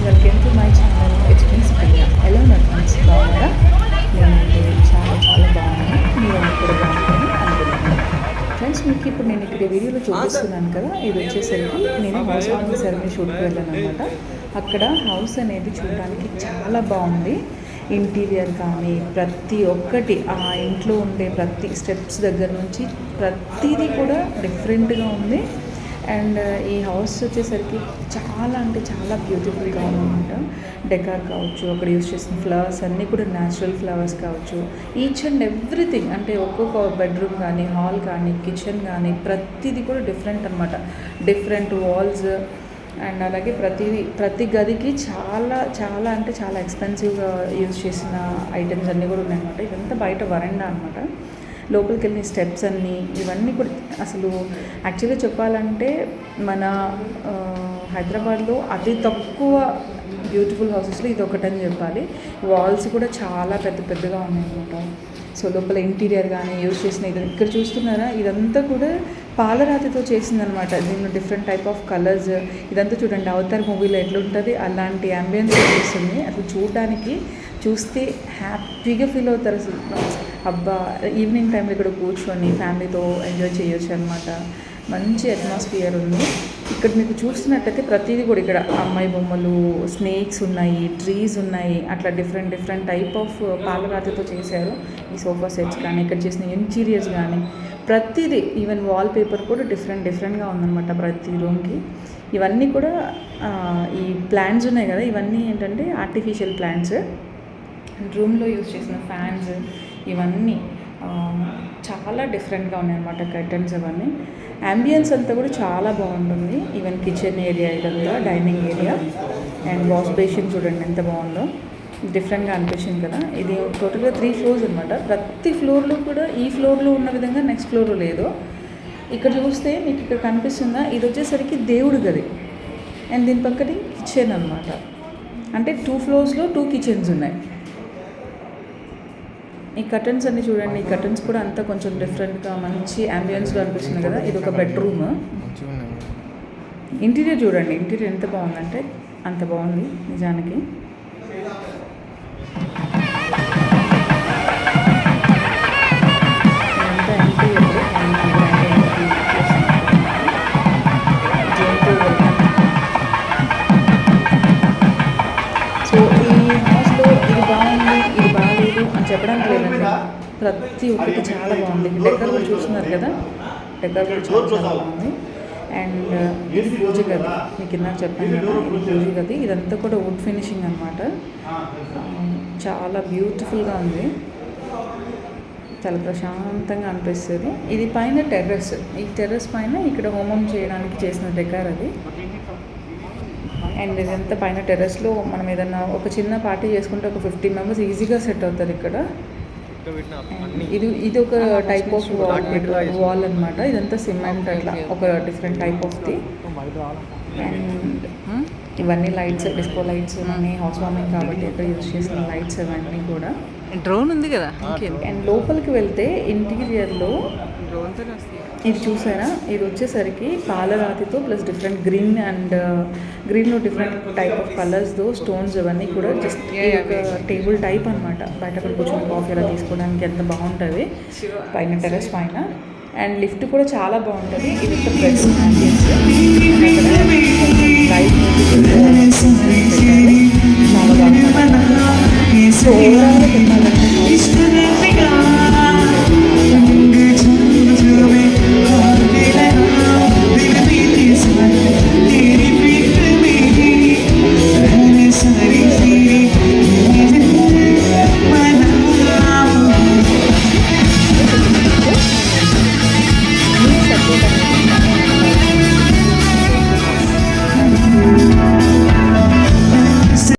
Welcome to my channel. It's me Sukanya. ఎలా ఉన్నారు friends? బాగున్నారా? నేనైతే చాలా చాలా బాగున్నాను. మీరు కూడా బాగుంటారని అనుకుంటున్నాను. ఫ్రెండ్స్, మీకు ఇప్పుడు నేను ఇక్కడ వీడియోలో చూపిస్తున్నాను కదా, ఇది వచ్చేసరికి నేను హౌస్ వార్మింగ్ సెరమనీ షూట్కి వెళ్ళాను అనమాట. అక్కడ హౌస్ అనేది చూడడానికి చాలా బాగుంది. ఇంటీరియర్ కానీ ప్రతి ఒక్కటి ఆ ఇంట్లో ఉండే ప్రతి స్టెప్స్ దగ్గర నుంచి ప్రతిదీ కూడా డిఫరెంట్గా ఉంది. అండ్ ఈ హౌస్ వచ్చేసరికి చాలా అంటే చాలా బ్యూటిఫుల్గా ఉందన్నమాట. డెకార్ కావచ్చు, అక్కడ యూజ్ చేసిన ఫ్లవర్స్ అన్నీ కూడా న్యాచురల్ ఫ్లవర్స్ కావచ్చు, ఈచ్ అండ్ ఎవ్రీథింగ్, అంటే ఒక్కొక్క బెడ్రూమ్ కానీ హాల్ కానీ కిచెన్ కానీ ప్రతిదీ కూడా డిఫరెంట్ అనమాట. డిఫరెంట్ వాల్స్ అండ్ అలాగే ప్రతి గదికి చాలా చాలా అంటే చాలా ఎక్స్పెన్సివ్గా యూజ్ చేసిన ఐటమ్స్ అన్నీ కూడా ఉన్నాయన్నమాట. ఇదంతా బయట వరండా అనమాట. లోపలికి వెళ్ళిన స్టెప్స్ అన్నీ ఇవన్నీ కూడా అసలు యాక్చువల్గా చెప్పాలంటే మన హైదరాబాద్లో అతి తక్కువ బ్యూటిఫుల్ హౌసెస్లో ఇది ఒకటని చెప్పాలి. వాల్స్ కూడా చాలా పెద్ద పెద్దగా ఉన్నాయన్నమాట. సో లోపల ఇంటీరియర్ కానీ యూజ్ చేసిన ఇది ఇక్కడ చూస్తున్నారా, ఇదంతా కూడా పాలరాతితో చేసిందనమాట. దీనిలో డిఫరెంట్ టైప్ ఆఫ్ కలర్స్, ఇదంతా చూడండి అవతార్ మూవీలో ఎట్లుంటుంది అలాంటి అంబియన్స్ చూస్తుంది. అసలు చూస్తే హ్యాపీగా ఫీల్ అవుతారు. అసలు అబ్బా, ఈవినింగ్ టైంలో ఇక్కడ కూర్చొని ఫ్యామిలీతో ఎంజాయ్ చేయొచ్చు అనమాట. మంచి అట్మాస్ఫియర్ ఉంది. ఇక్కడ మీకు చూస్తున్నట్టయితే ప్రతిదీ కూడా ఇక్కడ అమ్మాయి బొమ్మలు, స్నేక్స్ ఉన్నాయి, ట్రీస్ ఉన్నాయి, అట్లా డిఫరెంట్ టైప్ ఆఫ్ పాలరాతితో చేశారు. ఈ సోఫా సెట్స్ కానీ ఇక్కడ చేసిన ఇంటీరియర్స్ కానీ ప్రతిదీ, ఈవెన్ వాల్ పేపర్ కూడా డిఫరెంట్గా ఉందన్నమాట ప్రతి రూమ్కి. ఇవన్నీ కూడా ఈ ప్లాంట్స్ ఉన్నాయి కదా, ఇవన్నీ ఏంటంటే ఆర్టిఫిషియల్ ప్లాంట్స్. రూమ్లో యూజ్ చేసిన ఫ్యాన్స్ ఇవన్నీ చాలా డిఫరెంట్గా ఉన్నాయన్నమాట. కర్టన్స్ అవన్నీ, అంబియన్స్ అంతా కూడా చాలా బాగుంటుంది. ఈవెన్ కిచెన్ ఏరియా, ఇదంతా dining area and wash basin చూడండి ఎంత బాగుందో. డిఫరెంట్గా అనిపించింది కదా. ఇది టోటల్గా 3 floors అనమాట. ప్రతి ఫ్లోర్లో కూడా ఈ ఫ్లోర్లో ఉన్న విధంగా నెక్స్ట్ ఫ్లోర్లో లేదు. ఇక్కడ చూస్తే మీకు ఇక్కడ కనిపిస్తుందా, ఇది వచ్చేసరికి దేవుడి గది అండ్ దీని పక్కన కిచెన్ అనమాట. అంటే 2 floors 2 kitchens ఉన్నాయి. ఈ కర్టన్స్ అన్ని చూడండి, ఈ కర్టన్స్ కూడా అంతా కొంచెం డిఫరెంట్గా మంచి అంబియన్స్లో అనిపిస్తుంది కదా. ఇది ఒక బెడ్రూమ్. ఇంటీరియర్ చూడండి, ఇంటీరియర్ ఎంత బాగుందంటే అంత బాగుంది నిజానికి. సో ఈ హౌస్లో ఇది బాగుంది, ఇది బాగాలేదు అని చెప్పడానికి లేదండి. ప్రతి ఒక్కటి చాలా బాగుంది. డెకర్ కూడా చూస్తున్నారు కదా, డెకర్ కూడా చాలా బాగుంది. అండ్ ఇది పూజ గది, మీకు ఇందాక చెప్పాను కదా, ఇది పూజ గది. ఇదంతా కూడా వుడ్ ఫినిషింగ్ అనమాట. చాలా బ్యూటిఫుల్గా ఉంది, చాలా ప్రశాంతంగా అనిపిస్తుంది. ఇది పైన టెర్రస్, ఈ టెర్రస్ పైన ఇక్కడ హోమం చేయడానికి చేసిన డెకర్ అది. అండ్ ఇదంతా పైన టెర్రస్లో మనం ఏదన్నా ఒక చిన్న పార్టీ చేసుకుంటే ఒక 15 members ఈజీగా సెట్ అవుతారు ఇక్కడ. ఇది ఒక టైప్ ఆఫ్ వాల్ అనమాట. ఇదంతా సిమెంట్, అట్లా ఒక డిఫరెంట్ టైప్ ఆఫ్ది. అండ్ ఇవన్నీ లైట్స్, డిస్కో లైట్స్ అన్నీ హౌస్ వార్మింగ్ కాబట్టి ఇక్కడ యూజ్ చేసిన లైట్స్ అవన్నీ కూడా. డ్రోన్ ఉంది కదా. అండ్ లోపలికి వెళ్తే ఇంటీరియర్లో ఇది చూసారా, ఇది వచ్చేసరికి పాలరాతితో ప్లస్ డిఫరెంట్ గ్రీన్లో డిఫరెంట్ టైప్ ఆఫ్ కలర్స్తో స్టోన్స్ అవన్నీ కూడా జస్ట్ ఒక టేబుల్ టైప్ అనమాట. బయట కూడా కూర్చొని కాఫీ అలా తీసుకోవడానికి ఎంత బాగుంటుంది పైన టెర్రస్ పైన. అండ్ లిఫ్ట్ కూడా చాలా బాగుంటుంది. ఇది ఒక బెడ్రూమ్ అంబియన్స్. లైట్